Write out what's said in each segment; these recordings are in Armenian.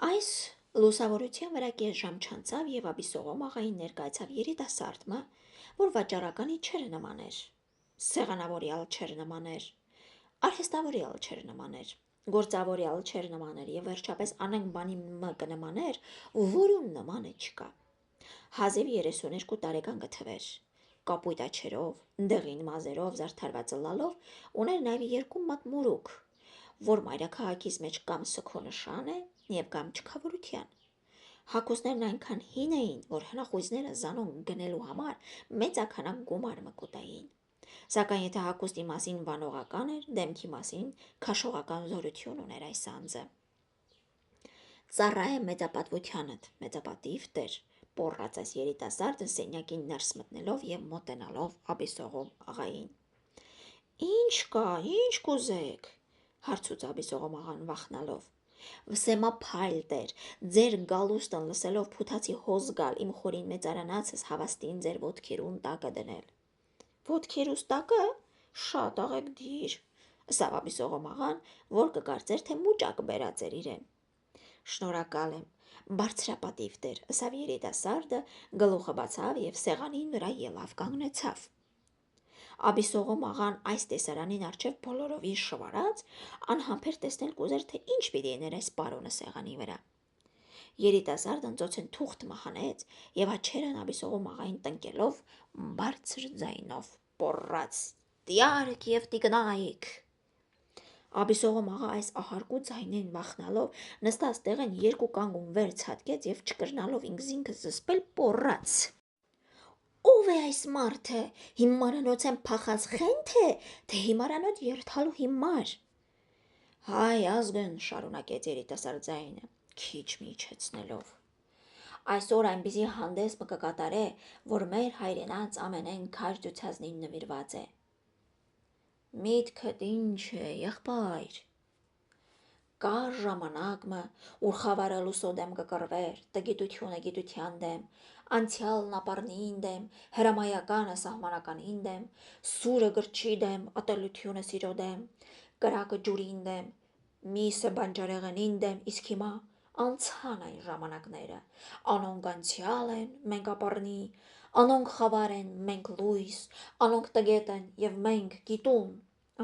Այս լուսավորության վրա կես ժամ չանցավ եւ Աբիսողոմ աղային ներկայացավ երիտասարդը, որ վաճառականի չէր նմաներ, սեղանավորյալ չէր նմաներ, արհեստավորյալ չէր նմաներ, գործավորյալ չէր նմաներ եւ վերջապես անենք բանի մը կնմաներ, որում նմանը չկա։ Հազիվ 32 տարեկան կթվեր։ Կապույտ աչերով, դեղին մազերով, զարդարված լալով, ուներ նաև երկու մատ մորուք, որ մայրաքաղաքից մեջ կամ սքո նշան է եւ կամ չքավորության։ Հագուստներն այնքան հին էին, որ հնախույզները զանոն գնելու համար մեծականակ գումար մկուտային։ Սակայն եթե հագուստի մասին վանողական էր, դեմքի մասին քաշողական զորություն ուներ այս անձը։ Ծառայ մեծապատվությանդ, մեծապատիվ տեր, պոռած այս երիտասարդը սենյակին ներս մտնելով եւ մոտենալով Աբիսողոմ աղային։ Ինչ կա, ինչ կուզեք, հարցուց Աբիսողոմ աղան վախնալով։ Վսեմա փայլ տեր, ձեր գալուստն լսելով փութացի հոզ գալ իմ խորին մեծարանացս հավաստին ձեր ոտքերուն տակը դնել։ Ոտքերուս տակը շատ աղեք դիր, ըսավ Աբիսողոմ աղան, որ կկարծեր, թե մուճակ բերած էր իրեն։ Շնորհակալ եմ, բարձրապատիվ տեր, ըսավ երիտասարդը, գլուխը բացավ եւ սեղանին վրա ելավ կանգնեցավ։ Աբիսողոմ աղան այս տեսարանին առջև բոլորովին շվարած, անհամբեր տեսնել կուզեր, թե ինչ պիտի ներ այս պարոնը սեղանի վրա։ Երիտասարդն ծոցեն թուղթ մահանեց եւ աչերն Աբիսողոմ աղային տնկելով բարձր ձայնով պոռաց. «Տիարք եւ տիկնայք»։ Աբիսողոմ աղա այս ահարկու ձայնին վախնալով նստած տեղեն երկու կանգուն վեր ցատկեց եւ չկրնալով ինքզինքը զսպել պոռաց. Ով է այս մարդը, հիմարանոց են փախած խենթ է, թե հիմարանոց երթալու հիմար։ Հայ ազգն, շարունակեց երիտասարդ ձայնը, քիչ միջեցնելով։ Այսօր այնպիսի հանդես մը կկատարե, որ մեր հայրենաց ամենեն քար ջուցածնին նվիրված է։ Միտքդ ինչ է, եղբայր։ Կար ժամանակ մը, ուր խավարը լուսո դեմ կկռվեր, տգիտությունը գիտության դեմ, անցյալն ապառնին դեմ, հրամայականը սահմանականին դեմ, սուրը գրչի դեմ, ատելությունը սիրո դեմ, կրակը ջուրին դեմ, միսը բանջարեղենին դեմ, իսկ հիմա անցան այն ժամանակները, անոնք անցյալ են, մենք ապառնի, անոնք խավար են, մենք լույս, անոնք տգետ են եւ մենք գիտուն,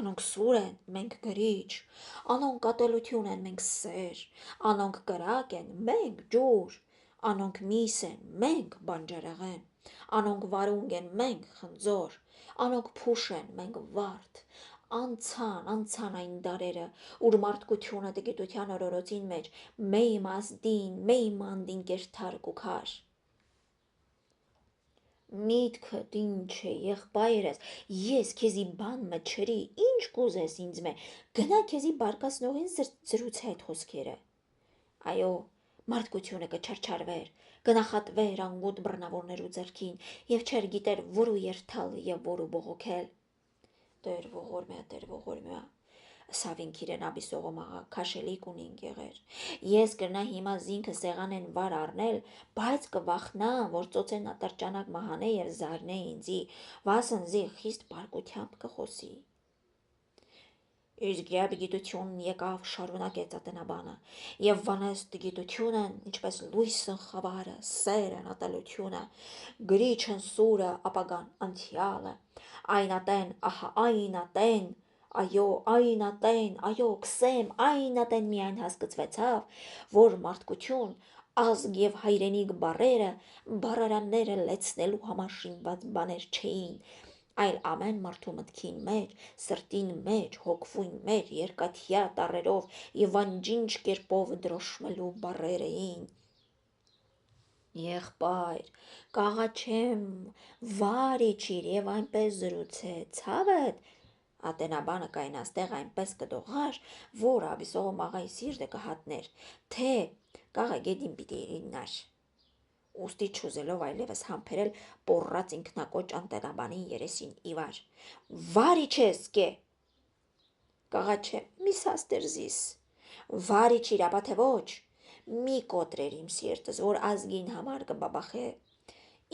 անոնք սուր են, մենք գրիչ, անոնք ատելություն են, մենք սեր, անոնք կրակ են, մենք ջուր, անոնք միս են, մենք բանջարեղեն, անոնք վարունգ են, մենք խնձոր, անոնք փուշ են, մենք վարդ, անցան այն դարերը, ուր մարդկությունը տգիտության օրորոցին մեջ մեյ մազդին, մեյ մանդին կերթարկ ու քար։ Միտքդ ինչ է, եղբայրս, ես քեզի բան մը չրի, ինչ կուզես ինձ մե, գնա քեզի բարկացնողին զրուցե այդ խոսքերը։ Այո, մարդկությունը կչարչարվեր, կնախատվեր անգութ բռնավորներու ձեռքին եւ չեր գիտեր որու երթալ եւ որու բողոքել։ Տեր ողորմյա, ըսավ ինք իրեն Աբիսողոմ աղա, քաշելիք ունինք եղեր։ Ես կրնա հիմա զինքը սեղանեն վար առնել, բայց կվախնամ, որ ծոցեն ատրճանակ մահանե եւ զարնե ինձի, վասն զի խիստ բարկությամբ կխոսի։ Իսկ երբ գիտությունն եկավ, շարունակեց ատենաբանը, եւ վանեց գիտությունն, ինչպես լույսն խավարը, սերն ատելությունը, գրիչն սուրը, ապագան անցյալը, այն ատեն, ահա այն ատեն, այո, քսեմ, այն ատեն միայն հասկացվեցավ, որ մարդկություն, ազգ եւ հայրենիք բառարանները լեցնելու համար շինված բաներ չէին, այլ ամեն մարդու մտքին մեջ, սրտին մեջ, հոգվույն մեջ երկաթյա տառերով եւ անջինջ կերպով դրոշմելու բառեր էին։ Եղբայր, կաղաչեմ, վար իջիր եւ այնպես զրուցե, ցավդ, ատենաբանը կայնաստեղ այնպես կդողար, որ Աբիսողոմ աղայի սիրտը կհատներ, թե կաղագետին պիտի իրինար։ Ուստի չուզելով այլևս համբերել պոռած ինքնակոչ ատենաբանին երեսին իվար։ Վար իջես կե։ Կաղաչեմ, մի սաստեր զիս։ Վար իջիր, ապա թե ոչ։ Մի կոտրեր իմ սիրտս, որ ազգին համար կբաբախե։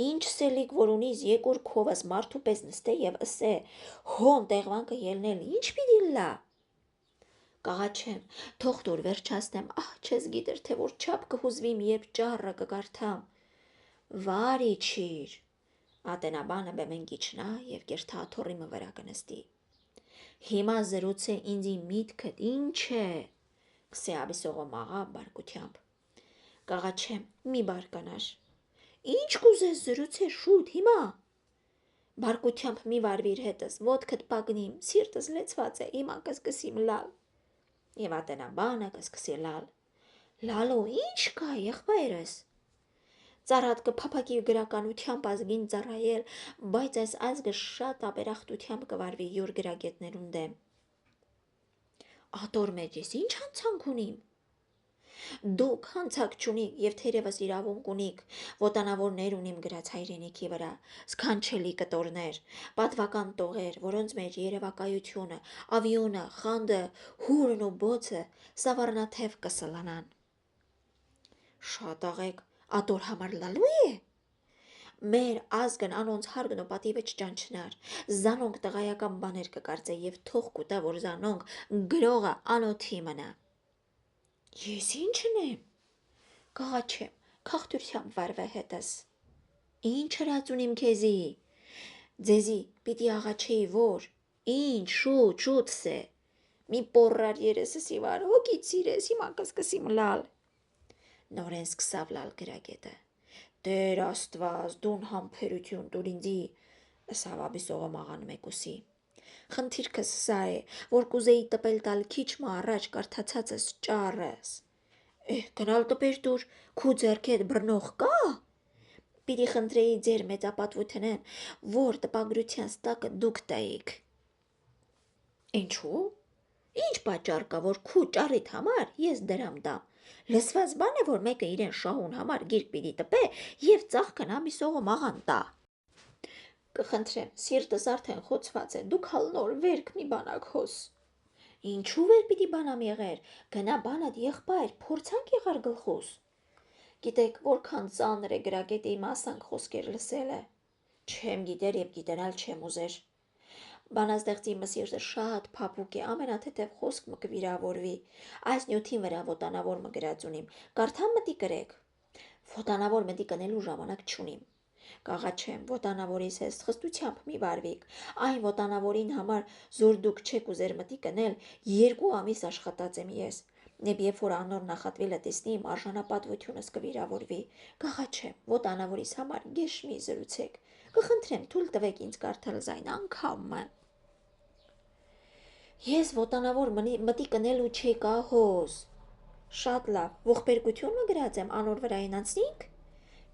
Ինչ սելիկ որ ունիս եկուր քովս մարդու պես նստե եւ ըսե, հոն տեղվանքը ելնել ինչ պիտի լա։ Կաղաչեմ, թող դուր վերջացնեմ, չես գիտեր, թե որ չափ կհուզվիմ, երբ ճառը կկարդամ։ Վարի չիր։ Ատենաբանը բեմեն կիչնա և կերթա աթոռիմը վրա կնստի։ Հիմա զրուցե ինձի միտքդ ինչ է, կսե Աբիսողոմ աղա բարկությամբ։ Կաղաչեմ, մի բարկանար։ Ինչ կուզես զրուցե շուտ հիմա։ Բարկությամբ մի վարվիր հետս, ոտքդ պագնիմ, սիրտս լեցված է, հիմա կսկսիմ լալ։ Եվ ատենաբանը կսկսի լալ։ Լալու ինչ կա, եղբայրս։ Ծառատ կփափակի գրականությամբ ազգին ծառայել, բայց այս ազգը շատ ապերախտությամբ կվարվի յուր գրագետներուն դեմ։ Ատոր մեջ ես ինչ հանցանք ունիմ։ Դուք հանցակ չունիք և թերևս իրավունք ունիք, ոտանավորներ ունիմ գրած հայրենիքի վրա, սքանչելի կտորներ, պատվական տողեր, որոնց մեջ երևակայությունը, ավիոնը, խանդը, հուրն ու բոցը սավառնաթև կսլանան։ Շատ աղեք, ատոր համար լալու է։ Մեր ազգն անոնց հարգն ու պատիվը չճանչնար, զանոնք տղայական բաներ կկարծե և թող կուտա, որ զանոնք գրողը անոթի մնա։ Ես ինչն եմ։ Կաղաչեմ, քաղտուրությամբ վարվե հետս։ Ինչ հրած ունիմ քեզի։ Ձեզի պիտի աղաչեի որ։ Ինչ շուտ սե։ Մի պոռար երեսս իվար, հոգիդ սիրես, հիմա կսկսիմ լալ։ Նորեն սկսավ լալ գրագետը։ Տեր Աստված, դուն համբերություն տուր ինձի, ըսավ Աբիսողոմ աղան մեկուսի։ Խնդիրքս սա է, որ կուզեի տպել տալ քիչ մը առաջ կարդացածս ճառս։ Գնալ տպեր դուր, քու ձեռքեդ բռնող կա։ Պիտի խնդրեի ձեր մեծապատվութենեն, որ տպագրության ստակը դուք տայիք։ Ինչու։ Ինչ պատճառ կա, որ քու ճառիդ համար ես դրամ տամ։ Լսված բան է, որ մեկը իրեն շահուն համար գիրք պիտի տպե և ծաղկն Աբիսողոմ աղան տա։ Կխնդրեմ, սիրտս արդեն խոցված է, դուք հալնոր վերք մի բանակ հոս։ Ինչու վեր պիտի բանամ եղեր, գնա բանդ եղբայր, փորձանք եղար գլխուս։ Գիտեք, որքան ծանր է գրագետի մասանք խոսքեր լսելը։ Չեմ գիտեր և գիտենալ չեմ ուզեր։ Բանաստեղծի մսիրտը շատ փափուկ է, ամենաթեթև խոսք մը կվիրավորվի։ Այս նյութին վրա ոտանավոր մը գրած ունիմ, կարդամ մտի կրեք։ Ոտանավոր մտի կնելու ժամանակ չունիմ։ Կաղաչեմ, ոտանավորիս ես խստությամբ մի վարվիք, այն ոտանավորին համար զոր դուք չեք ուզեր մտի կնել, 2 ամիս աշխատած եմ ես, նեբ երբ որ անոր նախատվելը տեսնիմ, արժանապատվությունս կվիրավորվի, կաղաչեմ, ոտանավորիս համար գեշ մի զրուցեք, կխնդրեմ թույլ տվեք ինձ կարդալ զայն անգամը։ Ես ոտանավոր մտի կնելու չեկա հոս։ Շատ լավ, ողբերգություն մը գրած եմ, անոր վրային անցնինք։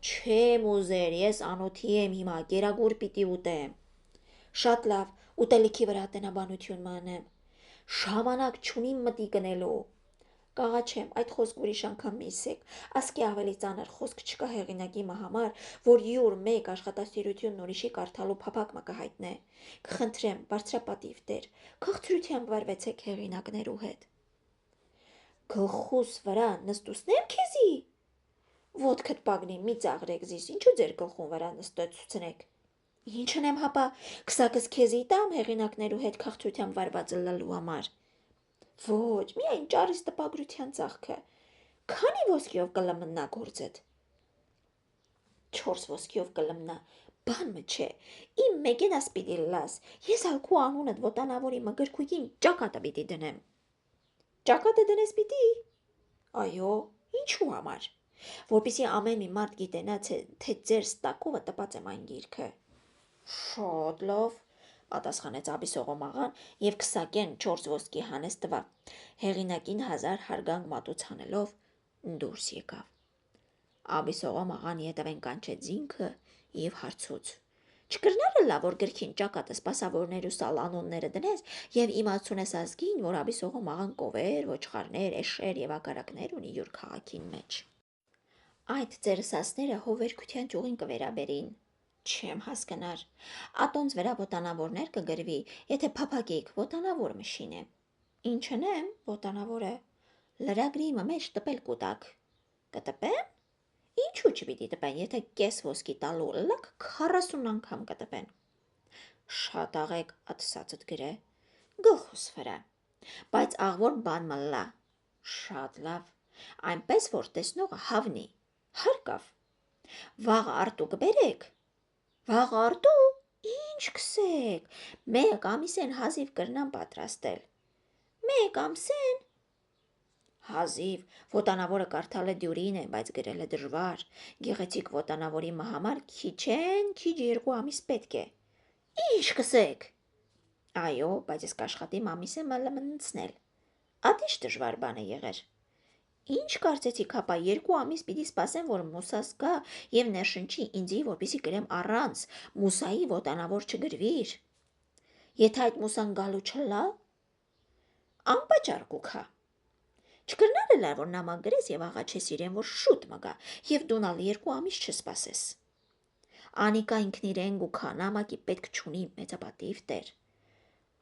Չեմ ուզեր, ես անոթի եմ հիմա, կերագուր պիտի ուտեմ։ Շատ լավ, ուտելիքի վրա ատենաբանություն մանեմ։ Ժամանակ չունիմ մտի կնելու։ Կաղաչեմ, այդ խոսք ուրիշ անգամ միսեք, ասկի ավելի ծանր խոսք չկա հեղինակի մը համար, որ յուր մեկ աշխատասիրությունն ուրիշի կարդալու փափակ մը կհայտնե։ Կխնդրեմ, բարձրապատիվ տեր, քաղցրությամբ վարվեցեք հեղինակներու հետ։ Գլխուս վրա նստուսնեմ քեզի։ Ոտքդ պագնի, մի ծաղրեք զիս, ինչու ձեր գլխուն վրա նստեցուցնեք։ Ինչն եմ հապա, քսակս քեզի տամ հեղինակներու հետ քաղցրությամբ վարվածը լալու համար։ Ոչ, միայն ճարիս տպագրության ծաղքը։ Քանի ոսկիով կլմնա գործդ։ 4 ոսկիով կլմնա, բան մը չէ, իմ մեկենաս պիտի լաս, ես ալքու անունդ ոտանավորի մը գրքույկին ճակատը պիտի դնեմ։ Ճակատը դնես պիտի։ Այո, ինչու համար։ Որպեսզի ամեն մի մարդ գիտենա, թե ձեր ստակովը տպած եմ այն գիրքը։ Շատ լավ, պատասխանեց Աբիսողոմ աղան և 24 ոսկի հանես տվա, հեղինակին 1000 հարգանք մատուց հանելով դուրս եկավ։ Աբիսողոմ աղան ետևեն կանչեց զինքը և հարցուց. Չկրնարը լավ, որ գրքին ճակատը սպասավորներ ու սալանոնները դնես և իմացունես ազգին, որ Աբիսողոմ աղան կովեր, ոչխարներ, էշեր և ակարակներ ունի յուր քաղաքին մեջ։ Այդ ձեր սասները հովերքության ճյուղին կվերաբերին։ Չեմ հասկնար, ատոնց վրա ոտանավորներ կգրվի, եթե փափակիկ ոտանավոր մշին է։ Ինչն եմ, ոտանավորը, լրագրի մը մեջ տպել կուտակ։ Կտպեմ։ Ինչու չպիտի տպեն, եթե կես ոսկի տալու լակ 40 անգամ կտպեն։ Շատ աղեք ատսածդ գրե, գլխուս վրա։ Բայց աղվոր բան մլլա։ Շատ լավ, այնպես որ տեսնողը հավնի, հարկավ։ Վաղը արտու կբերեք։ Վաղը արտու, ինչ կսեք, մեկ ամիսեն հազիվ կրնամ պատրաստել։ Մեկ ամսեն։ Հազիվ, ոտանավորը կարդալը դյուրին է, բայց գրելը դժվար, գեղեցիկ ոտանավորի համար քիչ 2 ամիս պետք է։ Ինչ կսեք։ Այո, բայց ես կաշխատիմ ամիսը մնացնել։ Ատիշ դժվար բան է եղեր։ Ինչ կարծեցիք, հապա 2 ամիս պիտի սպասեմ, որ մուսաս գա եւ ներշնչի ինձի, որպեսի գրեմ առանց մուսայի ոտանավոր չգրվիր։ Եթե այդ մուսան գալու չլա, անպատճառ կուքա։ Չկրնալը լավ որ նամակ գրես եւ աղաչես իրեն, որ շուտ մը գա եւ դունալ 2 ամիս չսպասես։ Անիկա ինքն իրեն գուքա, նամակի պետք չունի, մեծապատիվ տեր։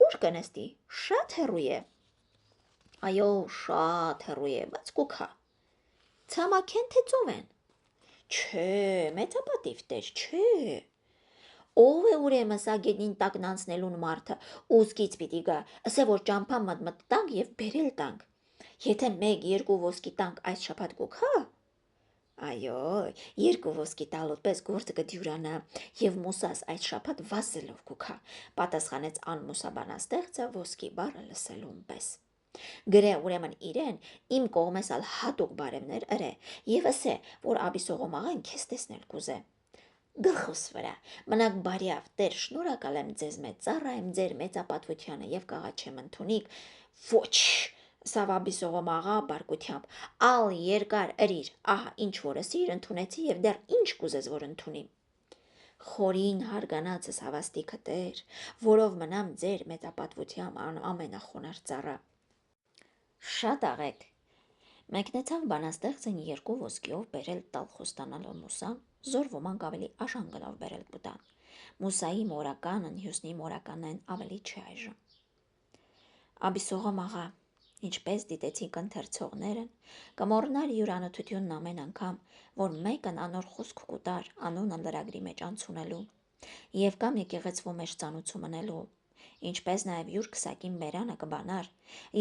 Ուր կնստի, շատ հեռու է։ Այո, շատ հեռու է, բայց կուքա։ Ցամաքեն թե ծով են։ Չէ, մեծապատիվ տեր, չէ։ Ով է ուրեմն սա գետնին տակն անցնելուն մարդը, ուզկից պիտի գա, ասե որ ճամփա մտ տանք եւ բերել տանք։ Եթե 1-2 ոսկի տանք այս շաբաթ կուքա։ Այո, 2 ոսկի տալուտ պես գործը կդյուրանա եւ մուսաս այդ շաբաթ վազելով կուքա, պատասխանեց անմուսաբանաստեղծը ոսկի բառը լսելուն պես։ Գրե ուրեմն իրեն իմ կողմես ալ հատուկ բարևներ ըրե եւ ասե, որ աբիսողոմ աղան քեզ տեսնել կուզե։ Գլխուս վրա, մնաք բարյավ, տեր շնորհակալ եմ ձեզ մեծ ծառա եմ ձեր մեծապատվությանը եւ կաղաչեմ ընդունիք, ոչ, Սավաբիսողոմ աղա բարկությամբ, ալ երկար ըրիր, ահա ինչ որ ասիր ընդունեցի եւ դեռ ինչ կուզես որ ընդունիմ։ Խորին հարգանացս հավաստիքը տեր, որով մնամ ձեր մեծապատվությամբ ամենախոնար ծառա։ Շատ աղեք։ Մեկնեցավ բանաստեղծն 2 ոսկիով բերել տալ խոստանալով մուսան, զոր ոմանք ավելի աշան գնով բերել կտան։ Մուսայի մորականն հյուսնի մորականն ավելի չէ այժմ։ Աբիսողոմ աղա, ինչպես դիտեցիք ընթերցողներն, կմոռնար յուրանոթությունն ամեն անգամ, որ մեկն անոր խոսք կուտար անունը լրագրի մեջ անցունելու, եւ կամ եկեղեցվու մեջ ծանուցում ընելու, ինչպես նաև յուր քսակին բերանը կբանար,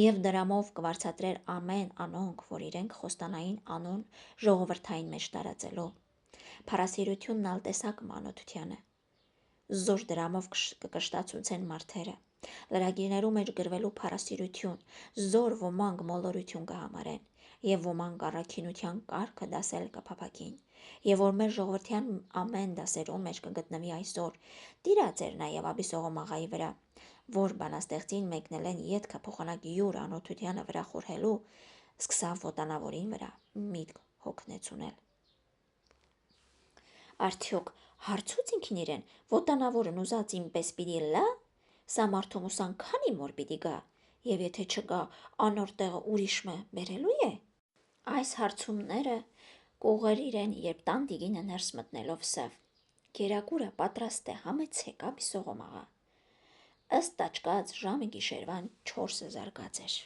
եւ դրամով կվարձատրեր ամեն անոնք, որ իրենք խոստանային անուն ժողովրդային մեջ տարածելու։ Փարասիրությունն ալ տեսակ մանոթությանը։ Զոր դրամով կկշտացուցեն մարդերը, լրագիրներու մեջ գրվելու փարասիրություն, զոր ոմանք մոլորություն կհամարեն, եւ ոմանք առաքինության կարգը դասել կփափակին, եւ որ մեր ժողովրդյան ամեն դասերու մեջ կգտնվի այսօր, տիրած էր նաեւ Աբիսողոմ աղայի վրա, որ բանաստեղծին մեկնել են ետքը փոխանակ յուր անոթությանը վրա խորհելու, սկսավ ոտանավորին վրա միտք հոգնեցունել։ Արդյոք հարցուց ինքն իրեն, ոտանավորն ուզած ինպես պիտի լա, սա մարդու մուսան քանի մոր պիտի գա, եւ եթե չգա, անոր տեղը ուրիշը բերելու է։ Այս հարցումները կողեր իրեն, երբ տան դիգինը ներս մտնելով սավ։ Գերագուրը պատրաստ է, համեցեք, Աբիսողոմ աղա։ Ըստ աչկած ժամը գիշերվան 4-ը զարգաց էր։